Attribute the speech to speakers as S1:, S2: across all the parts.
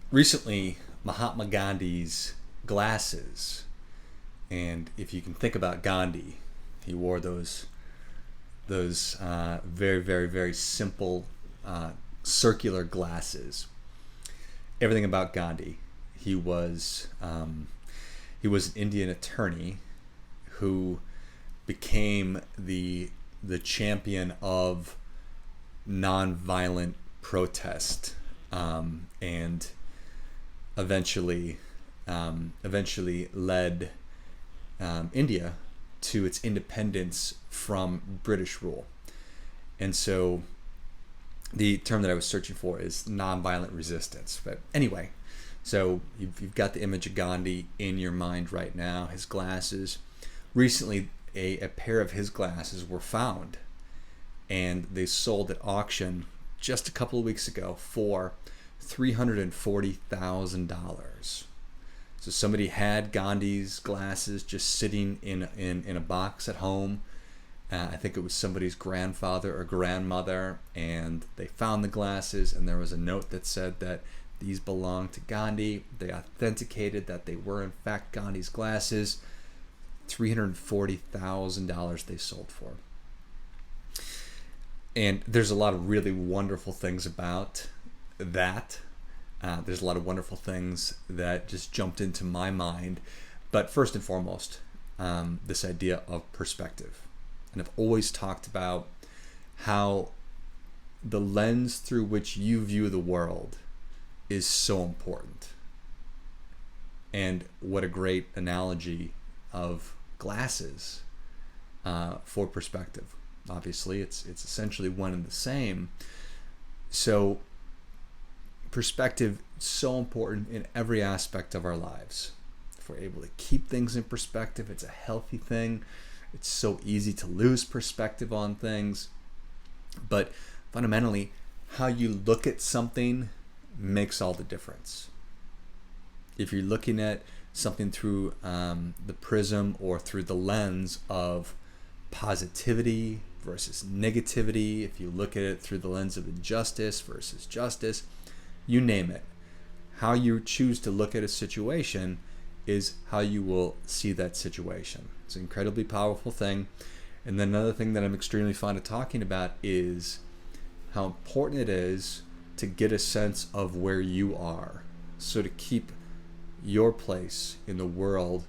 S1: Recently, Mahatma Gandhi's glasses, and if you can think about Gandhi, he wore those very very very simple circular glasses. Everything about Gandhi, he was he was an Indian attorney who became the champion of nonviolent protest, and eventually eventually led India to its independence from British rule. And so the term that I was searching for is nonviolent resistance. But anyway, so you've got the image of Gandhi in your mind right now, his glasses. Recently, a pair of his glasses were found, and they sold at auction just a couple of weeks ago for $340,000. So somebody had Gandhi's glasses just sitting in a box at home. I think it was somebody's grandfather or grandmother, and they found the glasses, and there was a note that said that these belonged to Gandhi. They authenticated that they were in fact Gandhi's glasses. $340,000 they sold for. And there's a lot of really wonderful things about that. There's a lot of wonderful things that just jumped into my mind. But first and foremost, this idea of perspective. And I've always talked about how the lens through which you view the world is so important. And what a great analogy of glasses for perspective. Obviously, it's essentially one and the same. So perspective is so important in every aspect of our lives. If we're able to keep things in perspective, it's a healthy thing. It's so easy to lose perspective on things. But fundamentally, how you look at something makes all the difference. If you're looking at something through the prism or through the lens of positivity versus negativity, if you look at it through the lens of injustice versus justice, you name it. How you choose to look at a situation is how you will see that situation. It's an incredibly powerful thing. And then another thing that I'm extremely fond of talking about is how important it is to get a sense of where you are. So to keep your place in the world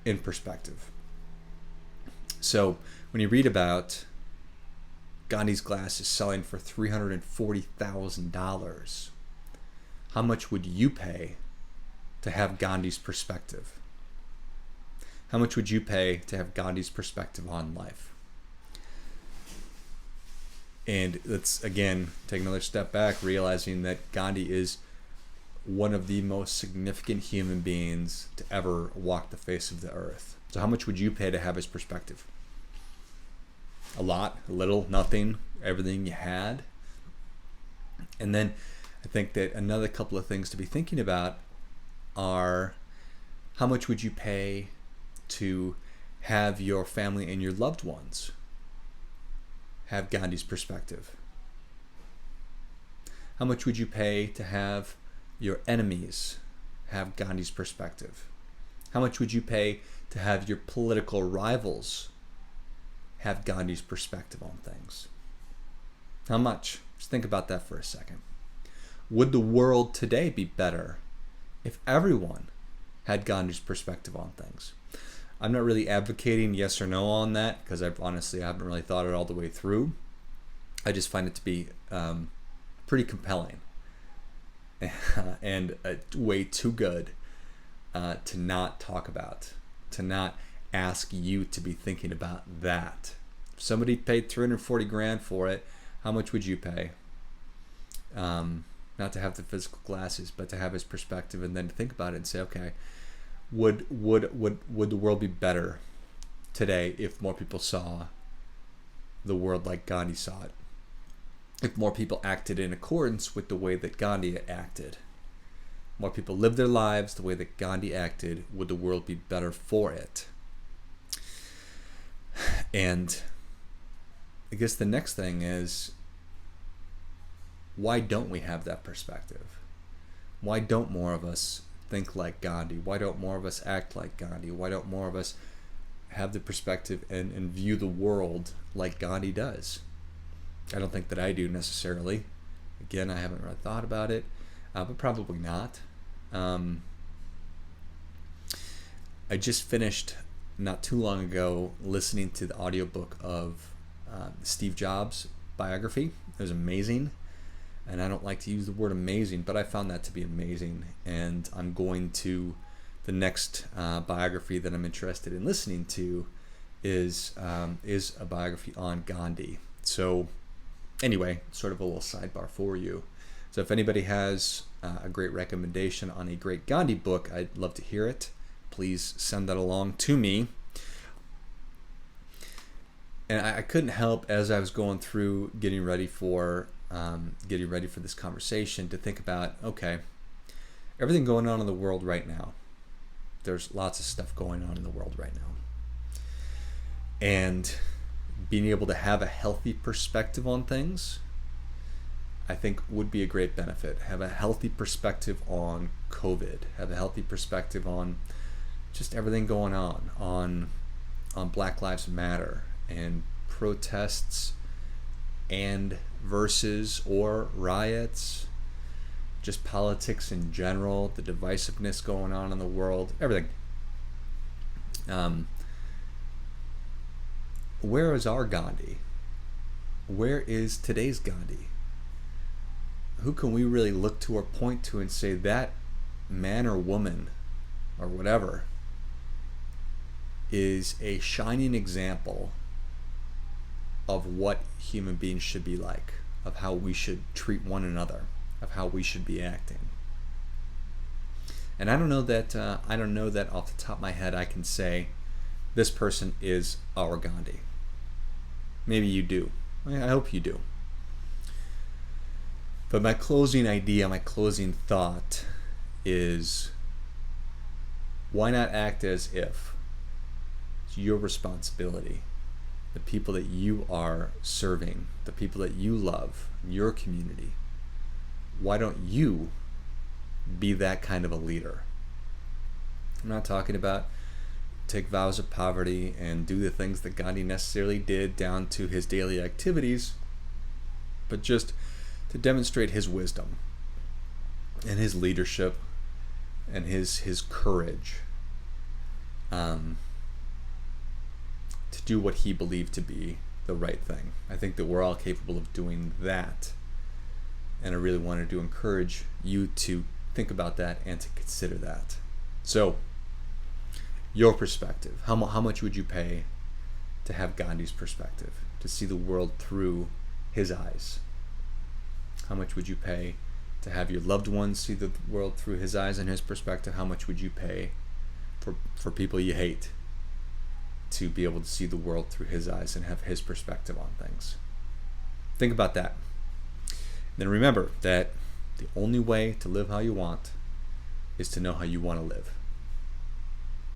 S1: in perspective. So when you read about Gandhi's glasses selling for $340,000, how much would you pay to have Gandhi's perspective? How much would you pay to have Gandhi's perspective on life? And let's again take another step back, realizing that Gandhi is one of the most significant human beings to ever walk the face of the earth. So how much would you pay to have his perspective? A lot, a little, nothing, everything you had? And then I think that another couple of things to be thinking about are how much would you pay to have your family and your loved ones have Gandhi's perspective? How much would you pay to have your enemies have Gandhi's perspective? How much would you pay to have your political rivals have Gandhi's perspective on things? How much? Just think about that for a second. Would the world today be better if everyone had Gandhi's perspective on things? I'm not really advocating yes or no on that, because I haven't really thought it all the way through. I just find it to be pretty compelling and way too good to not talk about, to not ask you to be thinking about that. If somebody paid $340,000 for it, how much would you pay? Not to have the physical glasses, but to have his perspective, and then to think about it and say, okay, would the world be better today if more people saw the world like Gandhi saw it? If more people acted in accordance with the way that Gandhi acted, more people lived their lives the way that Gandhi acted, would the world be better for it? And I guess the next thing is, why don't we have that perspective? Why don't more of us think like Gandhi? Why don't more of us act like Gandhi? Why don't more of us have the perspective and view the world like Gandhi does? I don't think that I do necessarily. Again, I haven't really thought about it, but probably not. I just finished not too long ago listening to the audiobook of Steve Jobs' biography. It was amazing. And I don't like to use the word amazing, but I found that to be amazing. And I'm going to, the next biography that I'm interested in listening to is a biography on Gandhi. So anyway, sort of a little sidebar for you. So if anybody has a great recommendation on a great Gandhi book, I'd love to hear it. Please send that along to me. And I couldn't help, as I was going through getting ready for this conversation, to think about, okay, everything going on in the world right now. There's lots of stuff going on in the world right now. And being able to have a healthy perspective on things, I think would be a great benefit. Have a healthy perspective on COVID. Have a healthy perspective on just everything going on Black Lives Matter and protests and versus or riots, just politics in general, the divisiveness going on in the world, everything. Where is our Gandhi? Where is today's Gandhi? Who can we really look to or point to and say that man or woman or whatever is a shining example of what human beings should be like, of how we should treat one another, of how we should be acting? And I don't know that off the top of my head I can say this person is our Gandhi. Maybe you do. I hope you do. But my closing idea, my closing thought is, why not act as if it's your responsibility? The people that you are serving, the people that you love, your community, why don't you be that kind of a leader? I'm not talking about take vows of poverty and do the things that Gandhi necessarily did down to his daily activities, but just to demonstrate his wisdom and his leadership and his courage to do what he believed to be the right thing. I think that we're all capable of doing that, and I really wanted to encourage you to think about that and to consider that. So, your perspective, how much would you pay to have Gandhi's perspective, to see the world through his eyes? How much would you pay to have your loved ones see the world through his eyes and his perspective? How much would you pay for people you hate to be able to see the world through his eyes and have his perspective on things? Think about that. Then remember that the only way to live how you want is to know how you want to live.